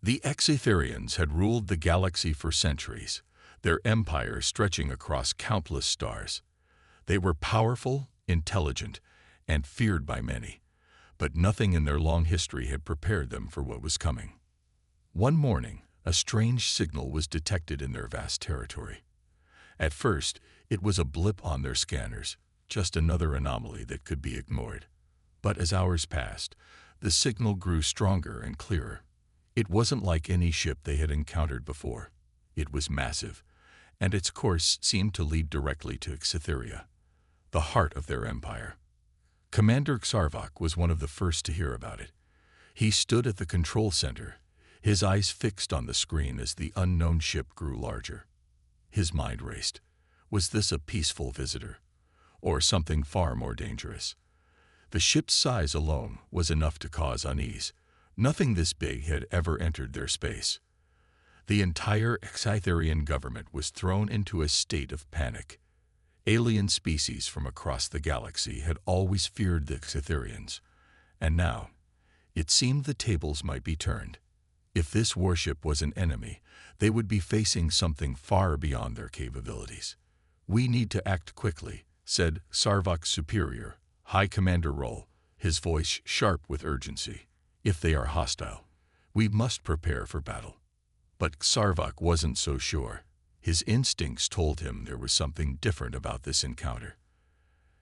The Exetherians had ruled the galaxy for centuries, their empire stretching across countless stars. They were powerful, intelligent, and feared by many, but nothing in their long history had prepared them for what was coming. One morning, a strange signal was detected in their vast territory. At first, it was a blip on their scanners, just another anomaly that could be ignored. But as hours passed, the signal grew stronger and clearer. It wasn't like any ship they had encountered before. It was massive, and its course seemed to lead directly to Cytheria, the heart of their empire. Commander Sarvok was one of the first to hear about it. He stood at the control center, his eyes fixed on the screen as the unknown ship grew larger. His mind raced. Was this a peaceful visitor, or something far more dangerous? The ship's size alone was enough to cause unease. Nothing this big had ever entered their space. The entire Cytherian government was thrown into a state of panic. Alien species from across the galaxy had always feared the Cytherians, and now it seemed the tables might be turned. If this warship was an enemy, they would be facing something far beyond their capabilities. "We need to act quickly," said Sarvok's superior, High Commander Roll, his voice sharp with urgency. "If they are hostile, we must prepare for battle." But Sarvok wasn't so sure. His instincts told him there was something different about this encounter.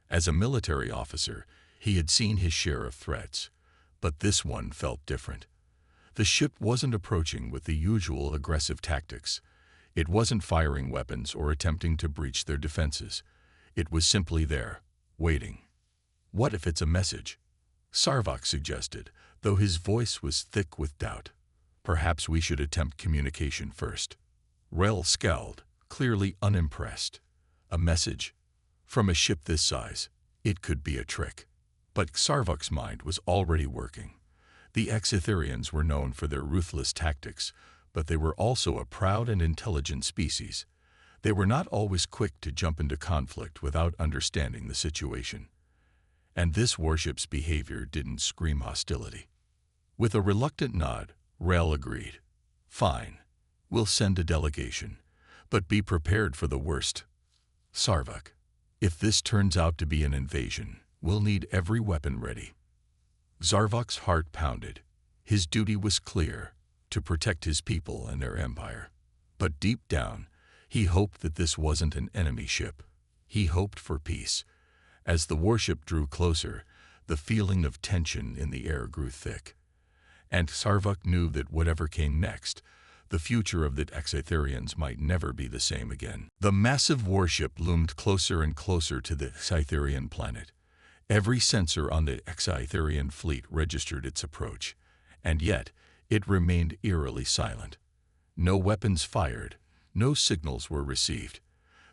As a military officer, he had seen his share of threats, but this one felt different. The ship wasn't approaching with the usual aggressive tactics. It wasn't firing weapons or attempting to breach their defenses. It was simply there, waiting. "What if it's a message?" Sarvok suggested, though his voice was thick with doubt. "Perhaps we should attempt communication first." Rel scowled, clearly unimpressed. A message? From a ship this size? It could be a trick. But Sarvok's mind was already working. The Exetherians were known for their ruthless tactics, but they were also a proud and intelligent species. They were not always quick to jump into conflict without understanding the situation. And this warship's behavior didn't scream hostility. With a reluctant nod, Rel agreed. "Fine. We'll send a delegation, but be prepared for the worst. Sarvok, if this turns out to be an invasion, we'll need every weapon ready." Sarvok's heart pounded. His duty was clear, to protect his people and their empire. But deep down, he hoped that this wasn't an enemy ship. He hoped for peace. As the warship drew closer, the feeling of tension in the air grew thick. And Sarvok knew that whatever came next, the future of the Exetherians might never be the same again. The massive warship loomed closer and closer to the Cytherian planet. Every sensor on the Exetherian fleet registered its approach, and yet it remained eerily silent. No weapons fired, no signals were received.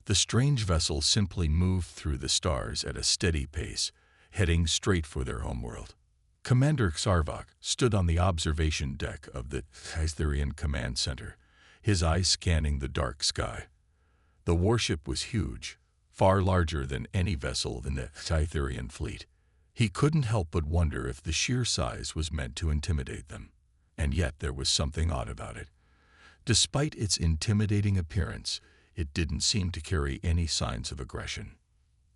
The strange vessel simply moved through the stars at a steady pace, heading straight for their homeworld. Commander Sarvok stood on the observation deck of the Cytherian command center, his eyes scanning the dark sky. The warship was huge, far larger than any vessel in the Cytherian fleet. He couldn't help but wonder if the sheer size was meant to intimidate them. And yet there was something odd about it. Despite its intimidating appearance, it didn't seem to carry any signs of aggression.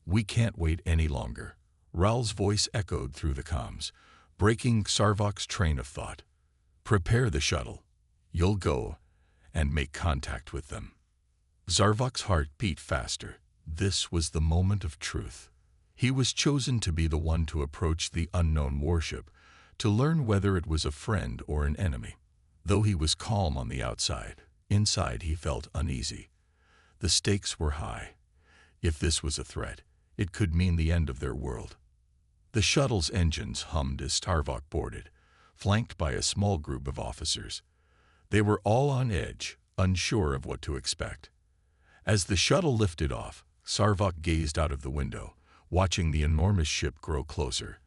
"We can't wait any longer," Ral's voice echoed through the comms, breaking Sarvok's train of thought. "Prepare the shuttle. You'll go and make contact with them." Sarvok's heart beat faster. This was the moment of truth. He was chosen to be the one to approach the unknown warship, to learn whether it was a friend or an enemy. Though he was calm on the outside, inside he felt uneasy. The stakes were high. If this was a threat, it could mean the end of their world. The shuttle's engines hummed as Sarvok boarded, flanked by a small group of officers. They were all on edge, unsure of what to expect. As the shuttle lifted off, Sarvok gazed out of the window, watching the enormous ship grow closer.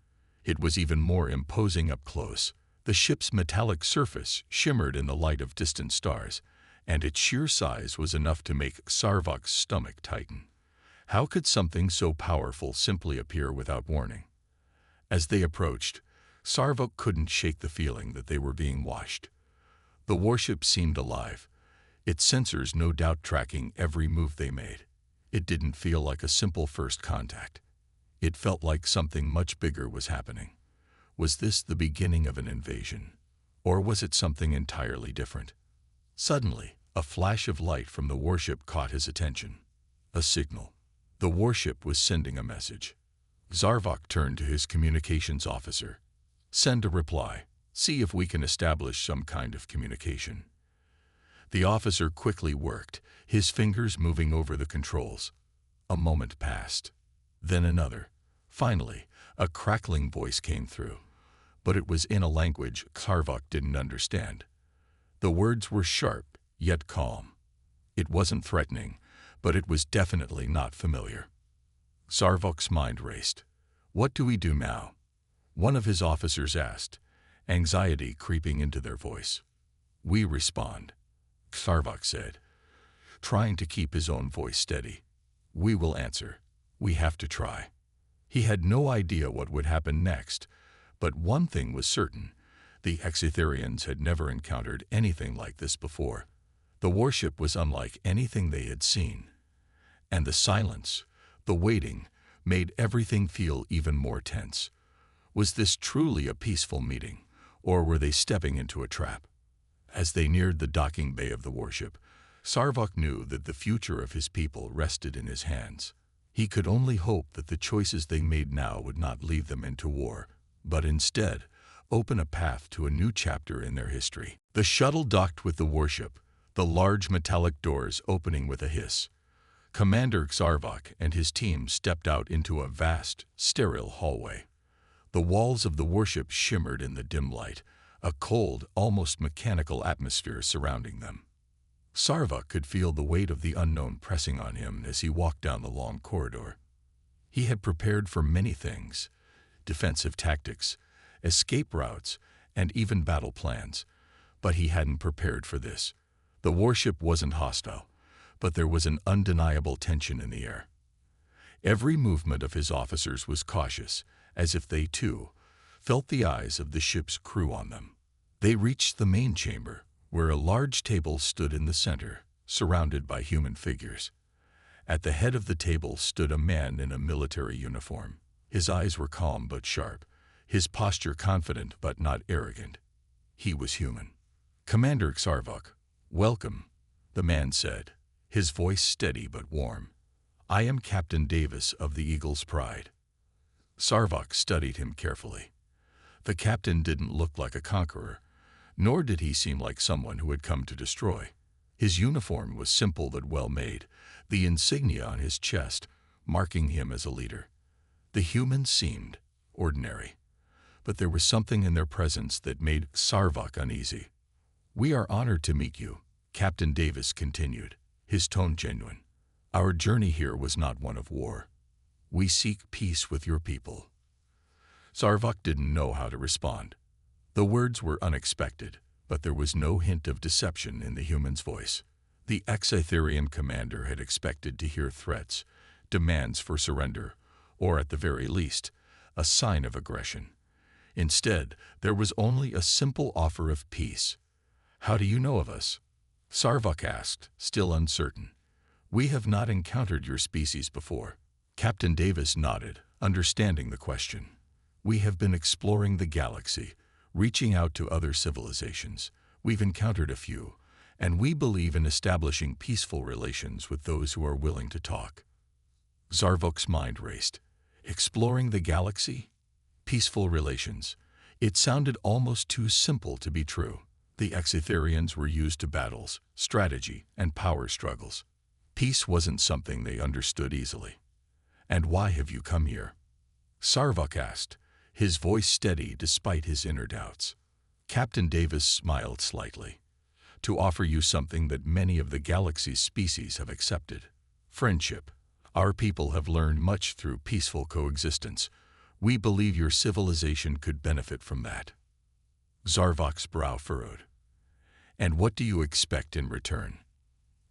It was even more imposing up close. The ship's metallic surface shimmered in the light of distant stars, and its sheer size was enough to make Sarvok's stomach tighten. How could something so powerful simply appear without warning? As they approached, Sarvok couldn't shake the feeling that they were being watched. The warship seemed alive, its sensors no doubt tracking every move they made. It didn't feel like a simple first contact. It felt like something much bigger was happening. Was this the beginning of an invasion? Or was it something entirely different? Suddenly, a flash of light from the warship caught his attention. A signal. The warship was sending a message. Zarvok turned to his communications officer. Send a reply. See if we can establish some kind of communication. The officer quickly worked, his fingers moving over the controls. A moment passed. Then another. Finally, a crackling voice came through. But it was in a language Zarvok didn't understand. The words were sharp, yet calm. It wasn't threatening, but it was definitely not familiar. Zarvok's mind raced. What do we do now? One of his officers asked, anxiety creeping into their voice. We respond, Zarvok said, trying to keep his own voice steady. We will answer. We have to try. He had no idea what would happen next, but one thing was certain. The Exetherians had never encountered anything like this before. The warship was unlike anything they had seen. And the silence, the waiting, made everything feel even more tense. Was this truly a peaceful meeting, or were they stepping into a trap? As they neared the docking bay of the warship, Zarvok knew that the future of his people rested in his hands. He could only hope that the choices they made now would not lead them into war, but instead open a path to a new chapter in their history. The shuttle docked with the warship, the large metallic doors opening with a hiss. Commander Zarvok and his team stepped out into a vast, sterile hallway. The walls of the warship shimmered in the dim light, a cold, almost mechanical atmosphere surrounding them. Zarvok could feel the weight of the unknown pressing on him as he walked down the long corridor. He had prepared for many things: defensive tactics, escape routes, and even battle plans, but he hadn't prepared for this. The warship wasn't hostile, but there was an undeniable tension in the air. Every movement of his officers was cautious, as if they, too, felt the eyes of the ship's crew on them. They reached the main chamber, where a large table stood in the center, surrounded by human figures. At the head of the table stood a man in a military uniform. His eyes were calm but sharp, his posture confident but not arrogant. He was human. Commander Zarvok, welcome, the man said, his voice steady but warm. I am Captain Davis of the Eagle's Pride. Zarvok studied him carefully. The captain didn't look like a conqueror, nor did he seem like someone who had come to destroy. His uniform was simple but well made, the insignia on his chest marking him as a leader. The humans seemed ordinary, but there was something in their presence that made Zarvok uneasy. We are honored to meet you, Captain Davis continued, his tone genuine. Our journey here was not one of war. We seek peace with your people. Zarvok didn't know how to respond. The words were unexpected, but there was no hint of deception in the human's voice. The Exetherian commander had expected to hear threats, demands for surrender, or at the very least, a sign of aggression. Instead, there was only a simple offer of peace. How do you know of us? Zarvok asked, still uncertain. We have not encountered your species before. Captain Davis nodded, understanding the question. We have been exploring the galaxy, reaching out to other civilizations. We've encountered a few, and we believe in establishing peaceful relations with those who are willing to talk. Zarvok's mind raced. Exploring the galaxy? Peaceful relations. It sounded almost too simple to be true. The Exetherians were used to battles, strategy, and power struggles. Peace wasn't something they understood easily. And why have you come here? Zarvok asked, his voice steady despite his inner doubts. Captain Davis smiled slightly. To offer you something that many of the galaxy's species have accepted. Friendship. Our people have learned much through peaceful coexistence. We believe your civilization could benefit from that. Zarvok's brow furrowed. And what do you expect in return?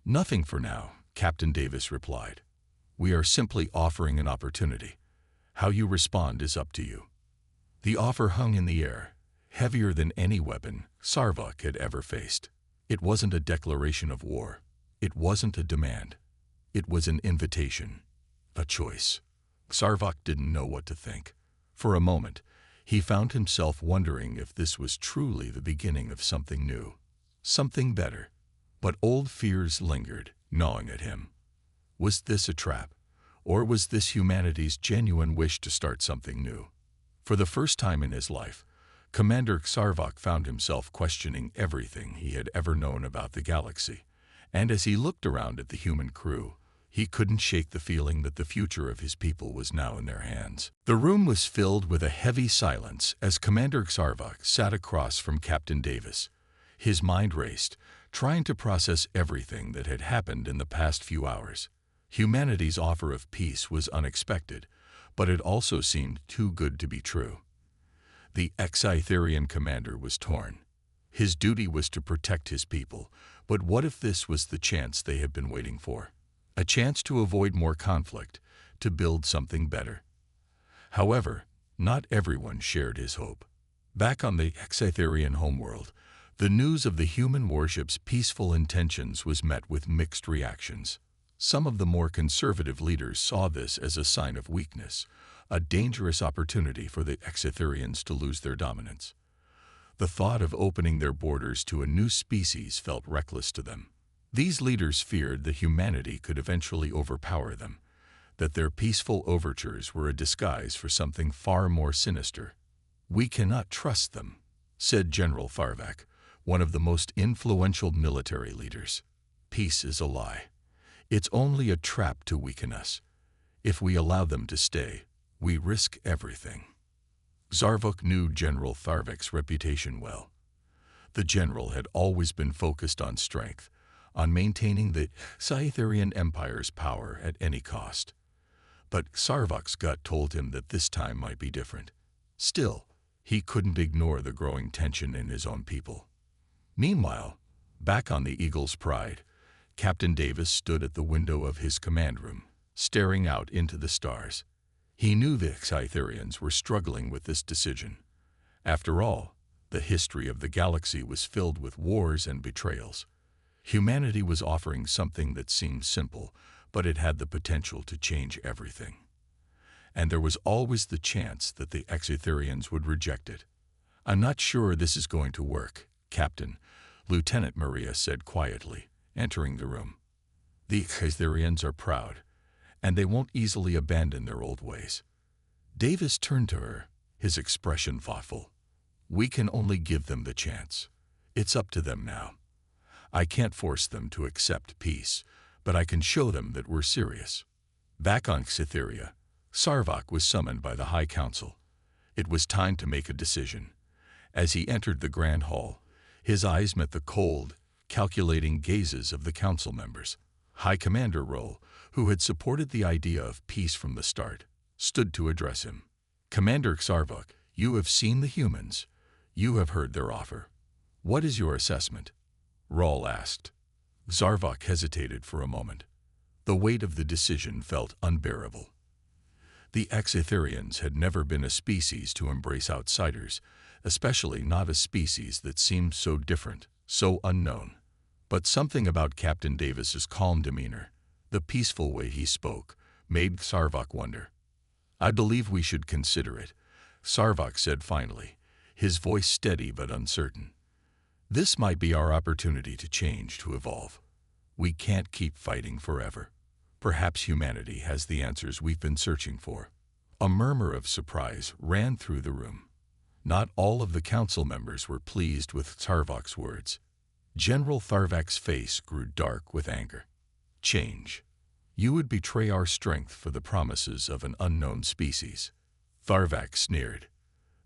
Nothing for now, Captain Davis replied. We are simply offering an opportunity. How you respond is up to you. The offer hung in the air, heavier than any weapon Sarvok had ever faced. It wasn't a declaration of war. It wasn't a demand. It was an invitation, a choice. Sarvok didn't know what to think. For a moment, he found himself wondering if this was truly the beginning of something new, something better. But old fears lingered, gnawing at him. Was this a trap? Or was this humanity's genuine wish to start something new? For the first time in his life, Commander Sarvok found himself questioning everything he had ever known about the galaxy. And as he looked around at the human crew, he couldn't shake the feeling that the future of his people was now in their hands. The room was filled with a heavy silence as Commander Sarvok sat across from Captain Davis. His mind raced, trying to process everything that had happened in the past few hours. Humanity's offer of peace was unexpected, but it also seemed too good to be true. The Scytherian commander was torn. His duty was to protect his people, but what if this was the chance they had been waiting for? A chance to avoid more conflict, to build something better. However, not everyone shared his hope. Back on the Scytherian homeworld, the news of the human warship's peaceful intentions was met with mixed reactions. Some of the more conservative leaders saw this as a sign of weakness, a dangerous opportunity for the Scytherians to lose their dominance. The thought of opening their borders to a new species felt reckless to them. These leaders feared that humanity could eventually overpower them, that their peaceful overtures were a disguise for something far more sinister. "We cannot trust them," said General Tharvak, one of the most influential military leaders. "Peace is a lie. It's only a trap to weaken us. If we allow them to stay, we risk everything." Sarvok knew General Tharvak's reputation well. The general had always been focused on strength, on maintaining the Scytherian Empire's power at any cost. But Sarvok's gut told him that this time might be different. Still, he couldn't ignore the growing tension in his own people. Meanwhile, back on the Eagle's Pride, Captain Davis stood at the window of his command room, staring out into the stars. He knew the Scytherians were struggling with this decision. After all, the history of the galaxy was filled with wars and betrayals. Humanity was offering something that seemed simple, but it had the potential to change everything. And there was always the chance that the Scytherians would reject it. "I'm not sure this is going to work, Captain," Lieutenant Maria said quietly, entering the room. "The Scytherians are proud, and they won't easily abandon their old ways." Davis turned to her, his expression thoughtful. "We can only give them the chance. It's up to them now. I can't force them to accept peace, but I can show them that we're serious." Back on Cytheria, Sarvok was summoned by the High Council. It was time to make a decision. As he entered the Grand Hall, his eyes met the cold, calculating gazes of the council members. High Commander Roll, who had supported the idea of peace from the start, stood to address him. "Commander Sarvok, you have seen the humans. You have heard their offer. What is your assessment?" Rawl asked. Sarvok hesitated for a moment. The weight of the decision felt unbearable. The Scytherians had never been a species to embrace outsiders, especially not a species that seemed so different, so unknown. But something about Captain Davis's calm demeanor, the peaceful way he spoke, made Sarvok wonder. "I believe we should consider it," Sarvok said finally, his voice steady but uncertain. "This might be our opportunity to change, to evolve. We can't keep fighting forever. Perhaps humanity has the answers we've been searching for." A murmur of surprise ran through the room. Not all of the council members were pleased with Sarvok's words. General Tharvak's face grew dark with anger. "Change. You would betray our strength for the promises of an unknown species." Tharvak sneered.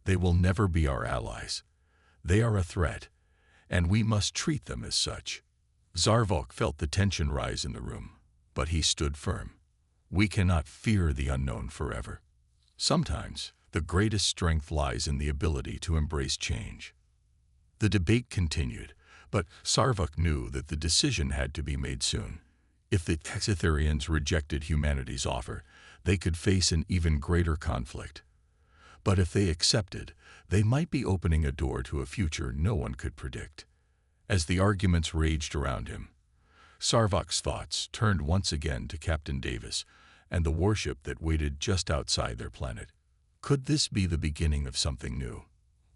"They will never be our allies. They are a threat, and we must treat them as such." Sarvok felt the tension rise in the room, but he stood firm. "We cannot fear the unknown forever. Sometimes, the greatest strength lies in the ability to embrace change." The debate continued, but Sarvok knew that the decision had to be made soon. If the Scytherians rejected humanity's offer, they could face an even greater conflict. But if they accepted, they might be opening a door to a future no one could predict. As the arguments raged around him, Sarvok's thoughts turned once again to Captain Davis and the warship that waited just outside their planet. Could this be the beginning of something new?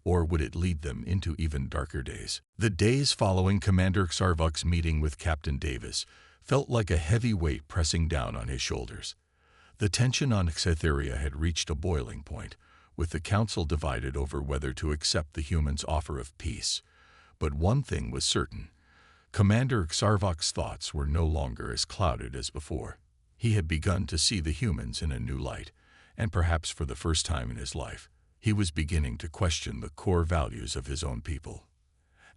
Or would it lead them into even darker days? The days following Commander Sarvok's meeting with Captain Davis felt like a heavy weight pressing down on his shoulders. The tension on Cytheria had reached a boiling point, with the council divided over whether to accept the humans' offer of peace. But one thing was certain. Commander Sarvok's thoughts were no longer as clouded as before. He had begun to see the humans in a new light, and perhaps for the first time in his life, he was beginning to question the core values of his own people.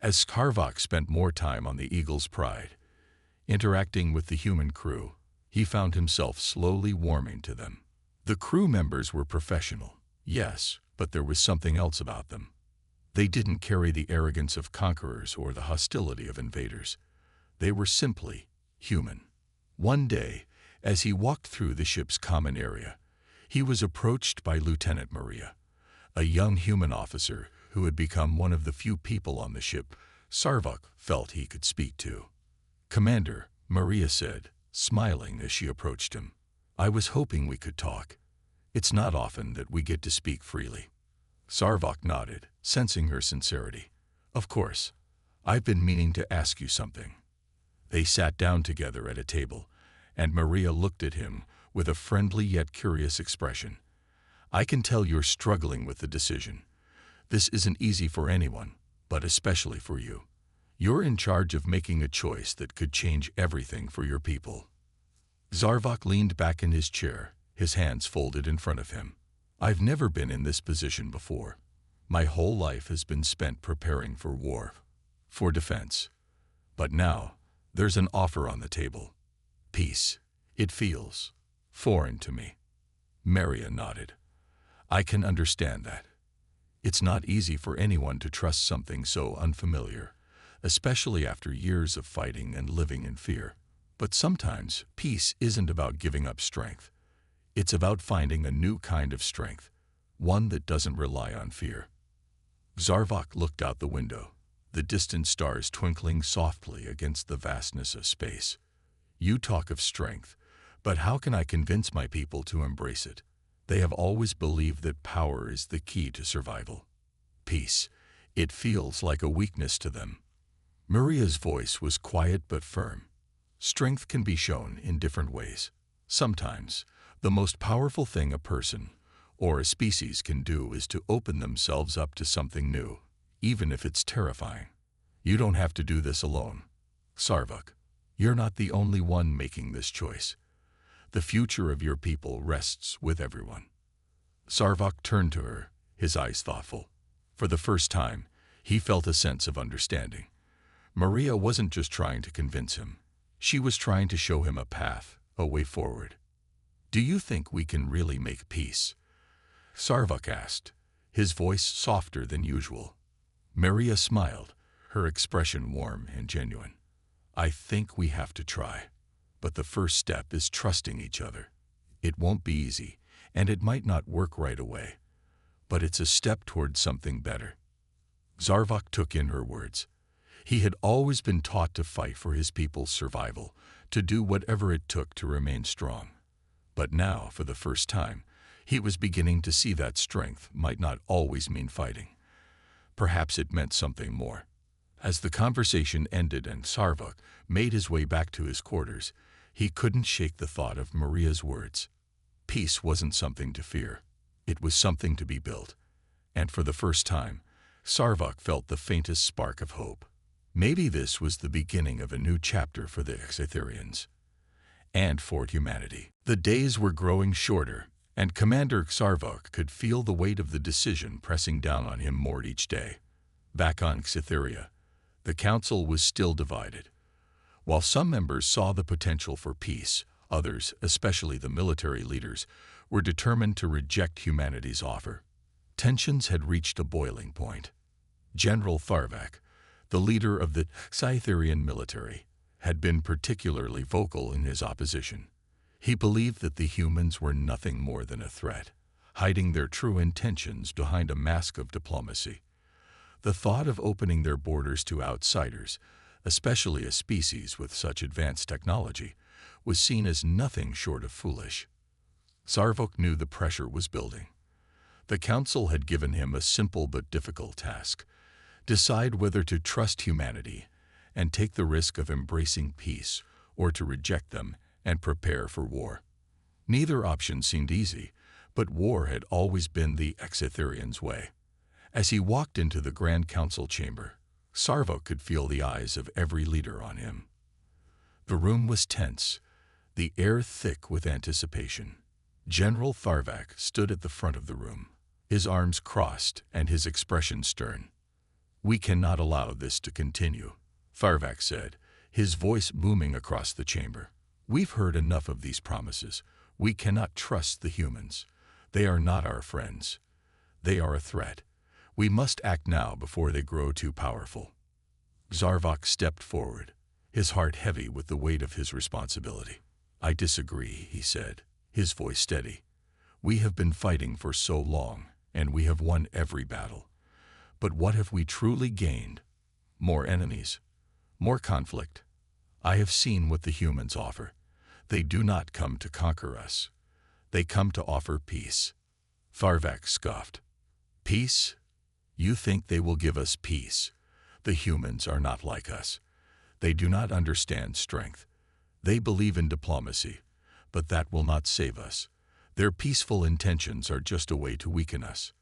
As Sarvok spent more time on the Eagle's Pride, interacting with the human crew, he found himself slowly warming to them. The crew members were professional, yes, but there was something else about them. They didn't carry the arrogance of conquerors or the hostility of invaders. They were simply human. One day, as he walked through the ship's common area, he was approached by Lieutenant Maria, a young human officer who had become one of the few people on the ship Sarvok felt he could speak to. "Commander," Maria said, smiling as she approached him, "I was hoping we could talk. It's not often that we get to speak freely." Sarvok nodded, sensing her sincerity. "Of course. I've been meaning to ask you something." They sat down together at a table, and Maria looked at him with a friendly yet curious expression. "I can tell you're struggling with the decision. This isn't easy for anyone, but especially for you. You're in charge of making a choice that could change everything for your people." Sarvok leaned back in his chair, his hands folded in front of him. "I've never been in this position before. My whole life has been spent preparing for war, for defense. But now, there's an offer on the table. Peace. It feels foreign to me." Maria nodded. "I can understand that. It's not easy for anyone to trust something so unfamiliar, especially after years of fighting and living in fear. But sometimes, peace isn't about giving up strength. It's about finding a new kind of strength, one that doesn't rely on fear." Sarvok looked out the window, the distant stars twinkling softly against the vastness of space. "You talk of strength, but how can I convince my people to embrace it? They have always believed that power is the key to survival. Peace, it feels like a weakness to them." Maria's voice was quiet but firm. Strength can be shown in different ways. Sometimes, the most powerful thing a person or a species can do is to open themselves up to something new, even if it's terrifying. You don't have to do this alone, Sarvok. You're not the only one making this choice. The future of your people rests with everyone. Sarvok turned to her, his eyes thoughtful. For the first time, he felt a sense of understanding. Maria wasn't just trying to convince him. She was trying to show him a path, a way forward. "Do you think we can really make peace?" Sarvok asked, his voice softer than usual. Maria smiled, her expression warm and genuine. "I think we have to try. But the first step is trusting each other. It won't be easy, and it might not work right away. But it's a step towards something better." Sarvok took in her words. He had always been taught to fight for his people's survival, to do whatever it took to remain strong. But now, for the first time, he was beginning to see that strength might not always mean fighting. Perhaps it meant something more. As the conversation ended and Sarvok made his way back to his quarters, he couldn't shake the thought of Maria's words. Peace wasn't something to fear. It was something to be built. And for the first time, Sarvok felt the faintest spark of hope. Maybe this was the beginning of a new chapter for the Cytherians and for humanity. The days were growing shorter, and Commander Sarvok could feel the weight of the decision pressing down on him more each day. Back on Cytheria, the council was still divided. While some members saw the potential for peace, others, especially the military leaders, were determined to reject humanity's offer. Tensions had reached a boiling point. General Tharvak, the leader of the Cytherian military, had been particularly vocal in his opposition. He believed that the humans were nothing more than a threat, hiding their true intentions behind a mask of diplomacy. The thought of opening their borders to outsiders, especially a species with such advanced technology, was seen as nothing short of foolish. Sarvok knew the pressure was building. The council had given him a simple but difficult task: decide whether to trust humanity and take the risk of embracing peace, or to reject them and prepare for war. Neither option seemed easy, but war had always been the Exetherians' way. As he walked into the Grand Council chamber, Sarvok could feel the eyes of every leader on him. The room was tense, the air thick with anticipation. General Tharvak stood at the front of the room, his arms crossed and his expression stern. "We cannot allow this to continue," Tharvak said, his voice booming across the chamber. "We've heard enough of these promises. We cannot trust the humans. They are not our friends. They are a threat. We must act now before they grow too powerful." Sarvok stepped forward, his heart heavy with the weight of his responsibility. "I disagree," he said, his voice steady. "We have been fighting for so long, and we have won every battle. But what have we truly gained? More enemies, more conflict. I have seen what the humans offer. They do not come to conquer us. They come to offer peace." Tharvak scoffed. "Peace? You think they will give us peace? The humans are not like us. They do not understand strength. They believe in diplomacy, but that will not save us. Their peaceful intentions are just a way to weaken us."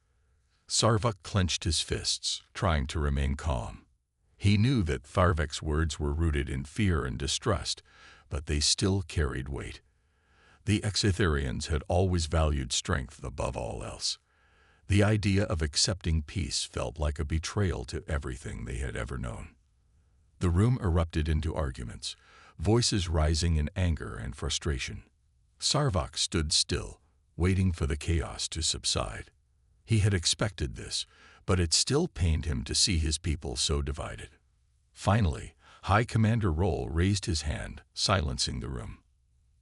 Sarvok clenched his fists, trying to remain calm. He knew that Tharvak's words were rooted in fear and distrust, but they still carried weight. The Exetherians had always valued strength above all else. The idea of accepting peace felt like a betrayal to everything they had ever known. The room erupted into arguments, voices rising in anger and frustration. Sarvok stood still, waiting for the chaos to subside. He had expected this, but it still pained him to see his people so divided. Finally, High Commander Roll raised his hand, silencing the room.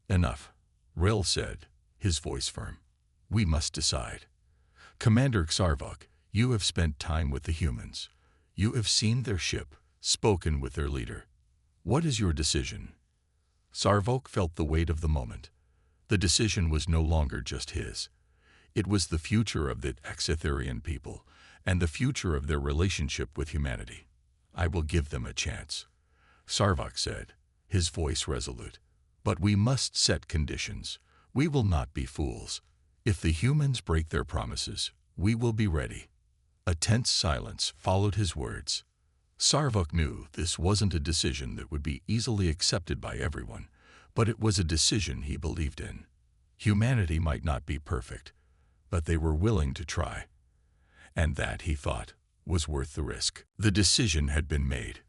"Enough," Rill said, his voice firm. "We must decide. Commander Sarvok, you have spent time with the humans. You have seen their ship, spoken with their leader. What is your decision?" Sarvok felt the weight of the moment. The decision was no longer just his. It was the future of the Exetherian people, and the future of their relationship with humanity. "I will give them a chance," Sarvok said, his voice resolute. "But we must set conditions. We will not be fools. If the humans break their promises, we will be ready." A tense silence followed his words. Sarvok knew this wasn't a decision that would be easily accepted by everyone, but it was a decision he believed in. Humanity might not be perfect, but they were willing to try. And that, he thought, was worth the risk. The decision had been made.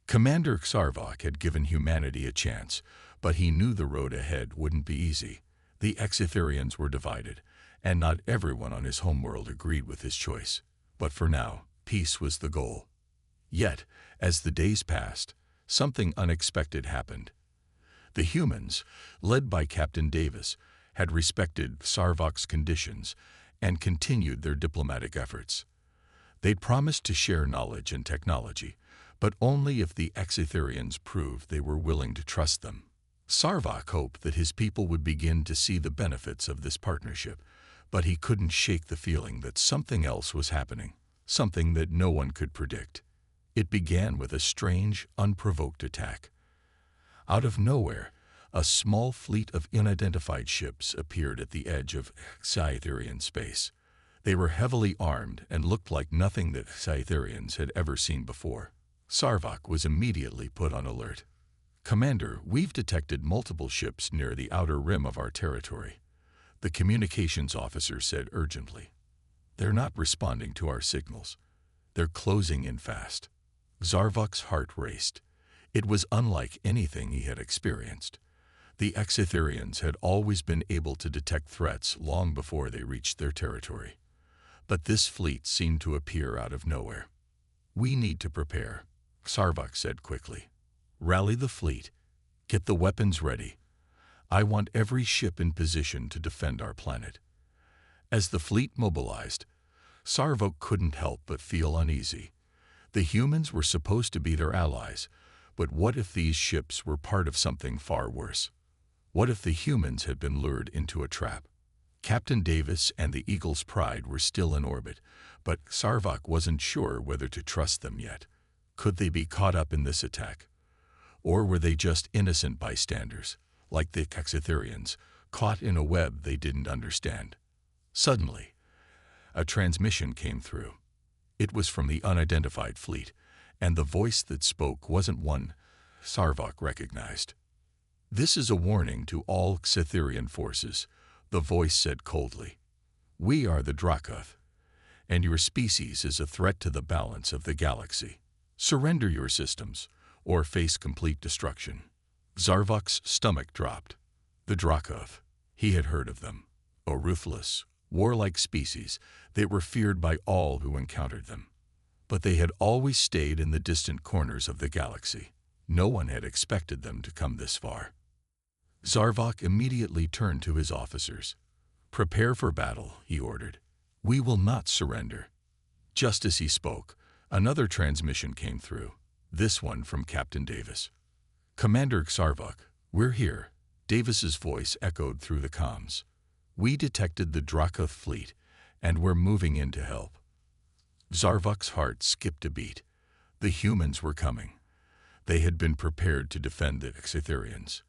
Commander Sarvok had given humanity a chance, but he knew the road ahead wouldn't be easy. The Exetherians were divided, and not everyone on his homeworld agreed with his choice. But for now, peace was the goal. Yet, as the days passed, something unexpected happened. The humans, led by Captain Davis, had respected Sarvok's conditions and continued their diplomatic efforts. They'd promised to share knowledge and technology, but only if the Exetherians proved they were willing to trust them. Sarvok hoped that his people would begin to see the benefits of this partnership, but he couldn't shake the feeling that something else was happening, something that no one could predict. It began with a strange, unprovoked attack. Out of nowhere, a small fleet of unidentified ships appeared at the edge of Exetherian space. They were heavily armed and looked like nothing that Exetherians had ever seen before. Sarvok was immediately put on alert. "Commander, we've detected multiple ships near the outer rim of our territory," the communications officer said urgently. "They're not responding to our signals. They're closing in fast." Sarvok's heart raced. It was unlike anything he had experienced. The Exetherians had always been able to detect threats long before they reached their territory. But this fleet seemed to appear out of nowhere. "We need to prepare," Sarvok said quickly. "Rally the fleet. Get the weapons ready. I want every ship in position to defend our planet." As the fleet mobilized, Sarvok couldn't help but feel uneasy. The humans were supposed to be their allies, but what if these ships were part of something far worse? What if the humans had been lured into a trap? Captain Davis and the Eagle's Pride were still in orbit, but Sarvok wasn't sure whether to trust them yet. Could they be caught up in this attack? Or were they just innocent bystanders, like the Exitherians, caught in a web they didn't understand? Suddenly, a transmission came through. It was from the unidentified fleet, and the voice that spoke wasn't one Sarvok recognized. "This is a warning to all Xitherian forces," the voice said coldly. "We are the Dracoth, and your species is a threat to the balance of the galaxy. Surrender your systems, or face complete destruction." Sarvok's stomach dropped. The Dracoth. He had heard of them. A ruthless, warlike species, they were feared by all who encountered them. But they had always stayed in the distant corners of the galaxy. No one had expected them to come this far. Sarvok immediately turned to his officers. "Prepare for battle," he ordered. "We will not surrender." Just as he spoke, another transmission came through, this one from Captain Davis. "Commander Sarvok, we're here." Davis's voice echoed through the comms. "We detected the Dracoth fleet, and we're moving in to help." Sarvok's heart skipped a beat. The humans were coming. They had been prepared to defend the Xitherians.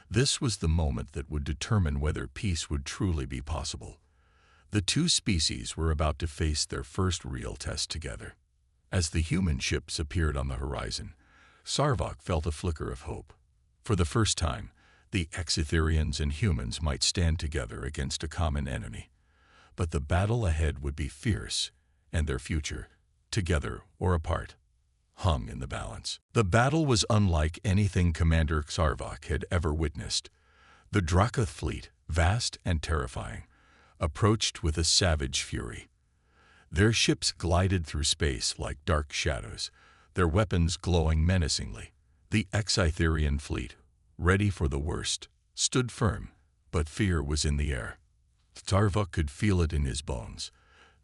This was the moment that would determine whether peace would truly be possible. The two species were about to face their first real test together. As the human ships appeared on the horizon, Sarvok felt a flicker of hope. For the first time, the Xitherians and humans might stand together against a common enemy. But the battle ahead would be fierce, and their future, together or apart, hung in the balance. The battle was unlike anything Commander Sarvok had ever witnessed. The Dracoth fleet, vast and terrifying, approached with a savage fury. Their ships glided through space like dark shadows, their weapons glowing menacingly. The Xitherian fleet, ready for the worst, stood firm, but fear was in the air. Sarvok could feel it in his bones.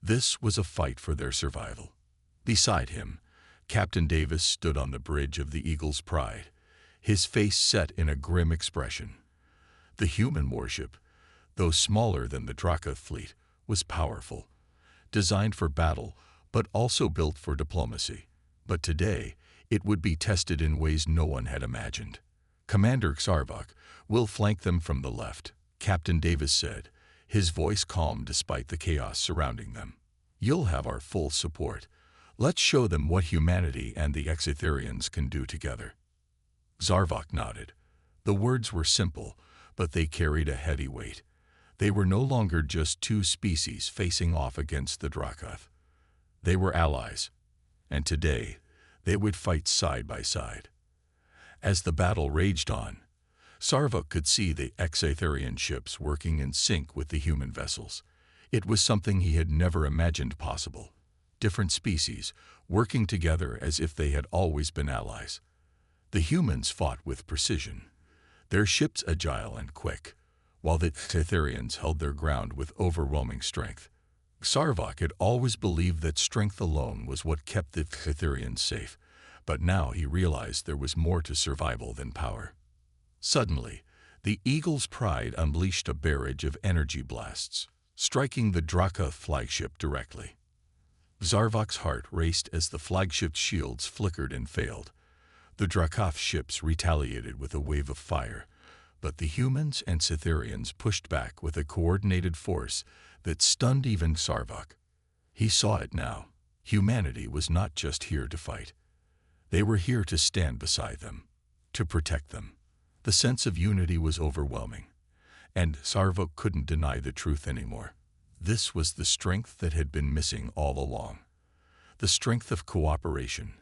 This was a fight for their survival. Beside him, Captain Davis stood on the bridge of the Eagle's Pride, his face set in a grim expression. The human warship, though smaller than the Dracoth fleet, was powerful, designed for battle, but also built for diplomacy. But today, it would be tested in ways no one had imagined. "Commander Sarvok, we'll flank them from the left," Captain Davis said, his voice calm despite the chaos surrounding them. "You'll have our full support. Let's show them what humanity and the Xitherians can do together." Sarvok nodded. The words were simple, but they carried a heavy weight. They were no longer just two species facing off against the Dracoth. They were allies, and today they would fight side by side. As the battle raged on, Sarvok could see the Xitherian ships working in sync with the human vessels. It was something he had never imagined possible. Different species, working together as if they had always been allies. The humans fought with precision, their ships agile and quick, while the Xitherians held their ground with overwhelming strength. Sarvok had always believed that strength alone was what kept the Xitherians safe, but now he realized there was more to survival than power. Suddenly, the Eagle's Pride unleashed a barrage of energy blasts, striking the Dracoth flagship directly. Sarvok's heart raced as the flagship's shields flickered and failed. The Dracoth ships retaliated with a wave of fire, but the humans and Xitherians pushed back with a coordinated force that stunned even Sarvok. He saw it now. Humanity was not just here to fight. They were here to stand beside them, to protect them. The sense of unity was overwhelming, and Sarvok couldn't deny the truth anymore. This was the strength that had been missing all along. The strength of cooperation,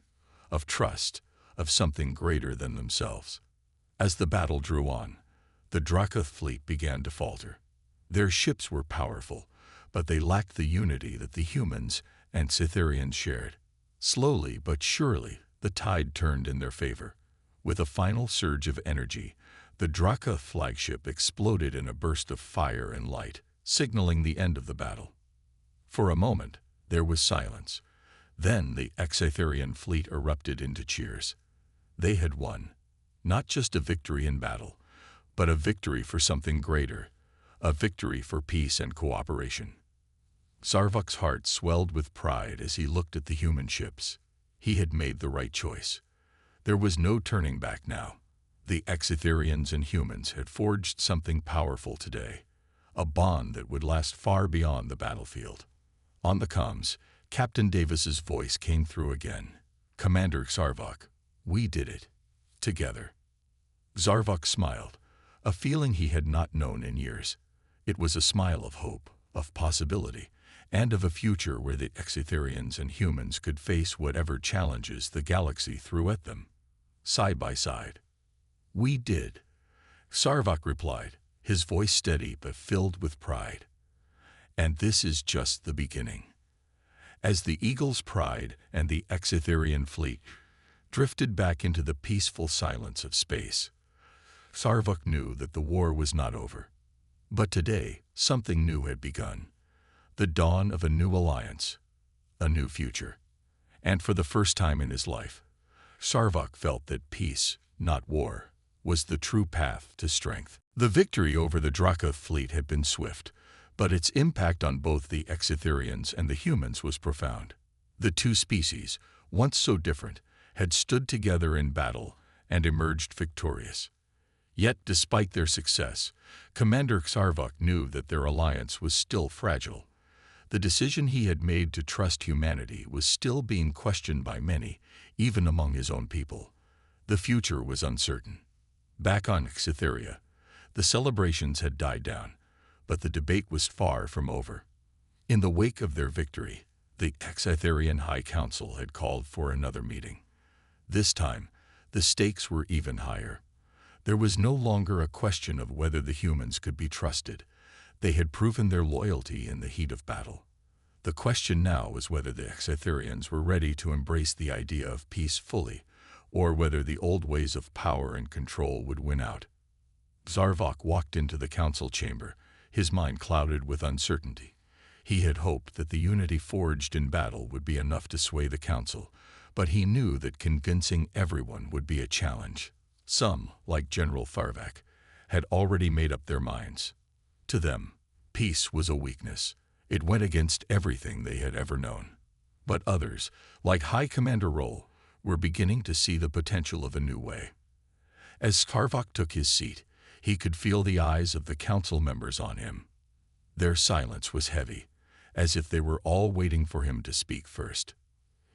of trust, of something greater than themselves. As the battle drew on, the Dracoth fleet began to falter. Their ships were powerful, but they lacked the unity that the humans and Xitherians shared. Slowly but surely, the tide turned in their favor. With a final surge of energy, the Dracoth flagship exploded in a burst of fire and light, signaling the end of the battle. For a moment, there was silence. Then the Exitherian fleet erupted into cheers. They had won. Not just a victory in battle, but a victory for something greater, a victory for peace and cooperation. Zarvok's heart swelled with pride as he looked at the human ships. He had made the right choice. There was no turning back now. The Exitherians and humans had forged something powerful today, a bond that would last far beyond the battlefield. On the comms, Captain Davis's voice came through again. "Commander Zarvok, we did it. Together." Zarvok smiled, a feeling he had not known in years. It was a smile of hope, of possibility, and of a future where the Exitherians and humans could face whatever challenges the galaxy threw at them. Side by side. "We did," Zarvok replied, his voice steady but filled with pride. "And this is just the beginning." As the Eagle's Pride and the Exitherian fleet drifted back into the peaceful silence of space, Zarvok knew that the war was not over. But today, something new had begun. The dawn of a new alliance, a new future. And for the first time in his life, Zarvok felt that peace, not war, was the true path to strength. The victory over the Dracoth fleet had been swift, but its impact on both the Exitherians and the humans was profound. The two species, once so different, had stood together in battle and emerged victorious. Yet, despite their success, Commander Zarvok knew that their alliance was still fragile. The decision he had made to trust humanity was still being questioned by many, even among his own people. The future was uncertain. Back on Exithria, the celebrations had died down, but the debate was far from over. In the wake of their victory, the Exitherian High Council had called for another meeting. This time, the stakes were even higher. There was no longer a question of whether the humans could be trusted. They had proven their loyalty in the heat of battle. The question now was whether the Exitherians were ready to embrace the idea of peace fully, or whether the old ways of power and control would win out. Zarvok walked into the council chamber, his mind clouded with uncertainty. He had hoped that the unity forged in battle would be enough to sway the council, but he knew that convincing everyone would be a challenge. Some, like General Tharvak, had already made up their minds. To them, peace was a weakness. It went against everything they had ever known. But others, like High Commander Roll, were beginning to see the potential of a new way. As Tharvak took his seat, he could feel the eyes of the council members on him. Their silence was heavy, as if they were all waiting for him to speak first.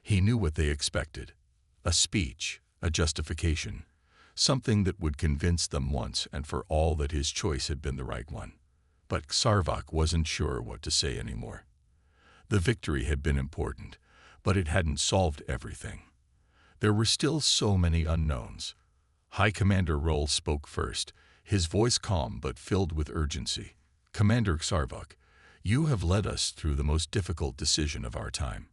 He knew what they expected: a speech, a justification, something that would convince them once and for all that his choice had been the right one. But Zarvok wasn't sure what to say anymore. The victory had been important, but it hadn't solved everything. There were still so many unknowns. High Commander Roll spoke first, his voice calm but filled with urgency. "Commander Zarvok, you have led us through the most difficult decision of our time.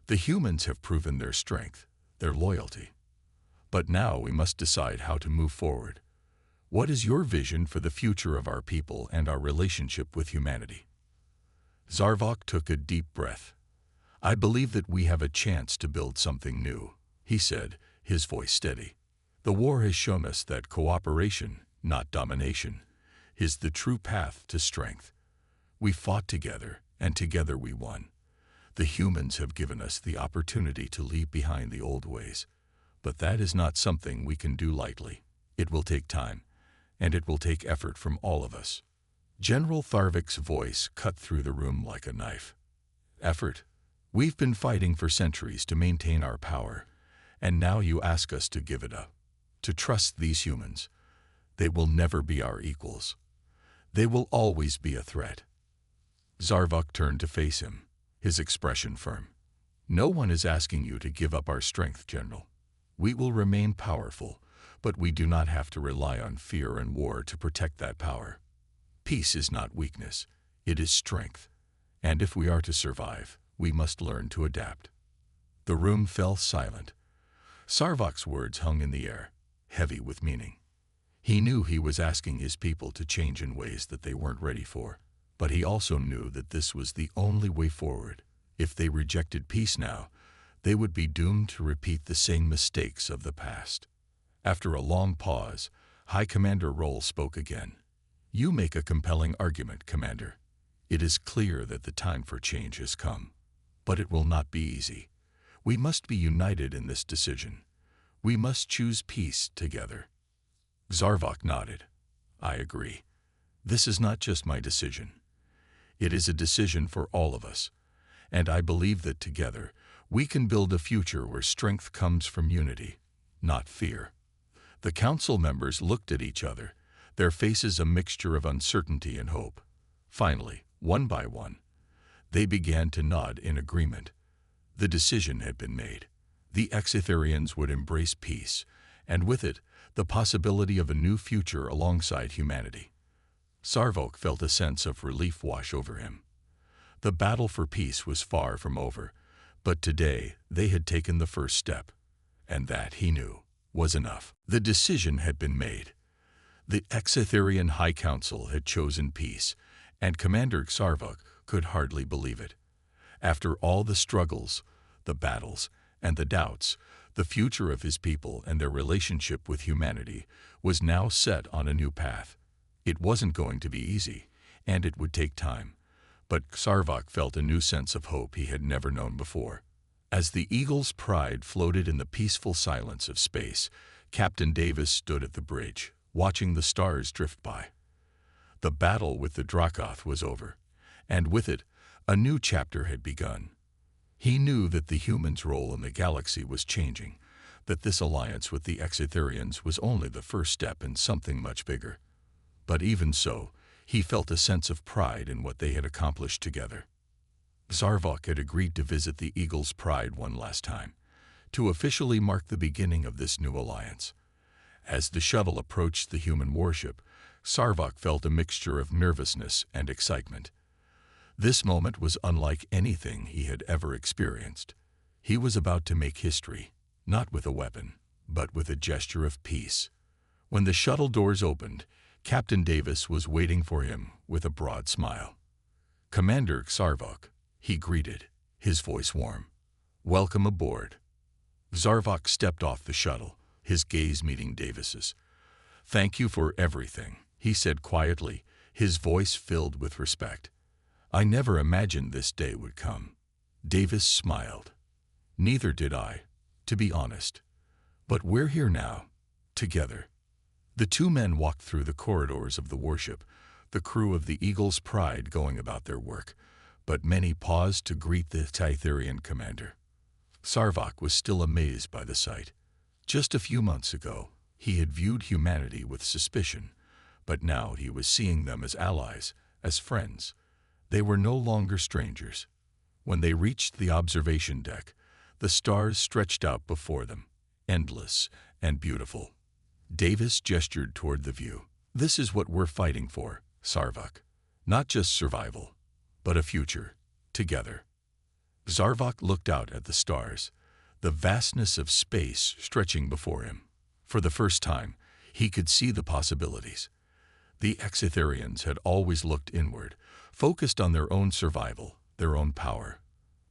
The humans have proven their strength, their loyalty. But now we must decide how to move forward. What is your vision for the future of our people and our relationship with humanity?" Zarvok took a deep breath. "I believe that we have a chance to build something new," he said, his voice steady. "The war has shown us that cooperation, not domination, is the true path to strength. We fought together, and together we won. The humans have given us the opportunity to leave behind the old ways. But that is not something we can do lightly. It will take time, and it will take effort from all of us." General Tharvik's voice cut through the room like a knife. "Effort? We've been fighting for centuries to maintain our power, and now you ask us to give it up, to trust these humans. They will never be our equals. They will always be a threat." Zarvok turned to face him, his expression firm. "No one is asking you to give up our strength, General. We will remain powerful, but we do not have to rely on fear and war to protect that power. Peace is not weakness, it is strength. And if we are to survive, we must learn to adapt." The room fell silent. Zarvok's words hung in the air, heavy with meaning. He knew he was asking his people to change in ways that they weren't ready for. But he also knew that this was the only way forward. If they rejected peace now, they would be doomed to repeat the same mistakes of the past. After a long pause, High Commander Roll spoke again. "You make a compelling argument, Commander. It is clear that the time for change has come. But it will not be easy. We must be united in this decision. We must choose peace together." Zarvok nodded. "I agree. This is not just my decision. It is a decision for all of us. And I believe that together, we can build a future where strength comes from unity, not fear." The council members looked at each other, their faces a mixture of uncertainty and hope. Finally, one by one, they began to nod in agreement. The decision had been made. The Exitherians would embrace peace, and with it, the possibility of a new future alongside humanity. Sarvok felt a sense of relief wash over him. The battle for peace was far from over, but today they had taken the first step, and that, he knew, was enough. The decision had been made. The Exitherian High Council had chosen peace, and Commander Sarvok could hardly believe it. After all the struggles, the battles, and the doubts, the future of his people and their relationship with humanity was now set on a new path. It wasn't going to be easy, and it would take time. But Sarvok felt a new sense of hope he had never known before. As the Eagle's Pride floated in the peaceful silence of space, Captain Davis stood at the bridge, watching the stars drift by. The battle with the Dracoth was over, and with it, a new chapter had begun. He knew that the humans' role in the galaxy was changing, that this alliance with the Exitherians was only the first step in something much bigger. But even so, he felt a sense of pride in what they had accomplished together. Zarvok had agreed to visit the Eagle's Pride one last time, to officially mark the beginning of this new alliance. As the shuttle approached the human warship, Sarvok felt a mixture of nervousness and excitement. This moment was unlike anything he had ever experienced. He was about to make history, not with a weapon, but with a gesture of peace. When the shuttle doors opened, Captain Davis was waiting for him with a broad smile. "Commander Sarvok," he greeted, his voice warm. "Welcome aboard." Zarvok stepped off the shuttle, his gaze meeting Davis's. "Thank you for everything," he said quietly, his voice filled with respect. "I never imagined this day would come." Davis smiled. "Neither did I, to be honest. But we're here now, together." The two men walked through the corridors of the warship, the crew of the Eagle's Pride going about their work, but many paused to greet the Exitherian commander. Sarvok was still amazed by the sight. Just a few months ago, he had viewed humanity with suspicion, but now he was seeing them as allies, as friends. They were no longer strangers. When they reached the observation deck, the stars stretched out before them, endless and beautiful. Davis gestured toward the view. "This is what we're fighting for, Sarvok. Not just survival, but a future, together." Sarvok looked out at the stars, the vastness of space stretching before him. For the first time, he could see the possibilities. The Exitherians had always looked inward, focused on their own survival, their own power.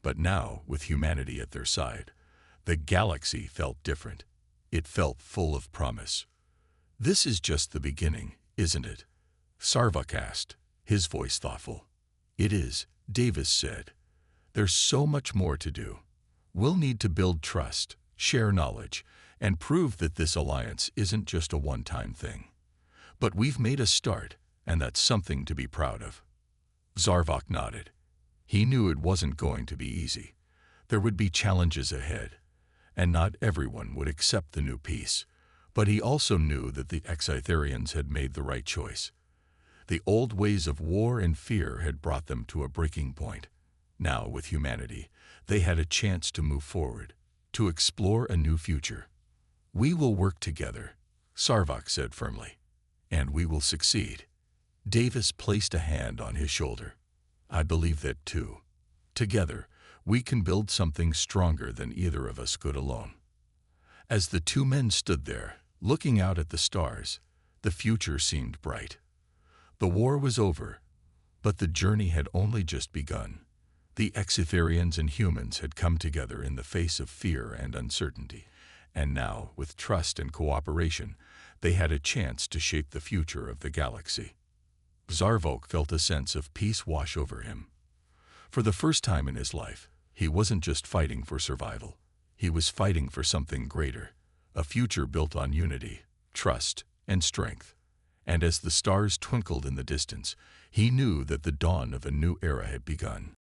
But now, with humanity at their side, the galaxy felt different. It felt full of promise. "This is just the beginning, isn't it?" Sarvok asked, his voice thoughtful. "It is," Davis said. "There's so much more to do. We'll need to build trust, share knowledge, and prove that this alliance isn't just a one-time thing. But we've made a start, and that's something to be proud of." Sarvok nodded. He knew it wasn't going to be easy. There would be challenges ahead, and not everyone would accept the new peace. But he also knew that the Exitherians had made the right choice. The old ways of war and fear had brought them to a breaking point. Now, with humanity, they had a chance to move forward, to explore a new future. "We will work together," Sarvok said firmly, "and we will succeed." Davis placed a hand on his shoulder. "I believe that too. Together, we can build something stronger than either of us could alone." As the two men stood there, looking out at the stars, the future seemed bright. The war was over. But the journey had only just begun. The Exitherians and humans had come together in the face of fear and uncertainty, and now, with trust and cooperation, they had a chance to shape the future of the galaxy. Zarvok felt a sense of peace wash over him. For the first time in his life, he wasn't just fighting for survival. He was fighting for something greater, a future built on unity, trust, and strength. And as the stars twinkled in the distance, he knew that the dawn of a new era had begun.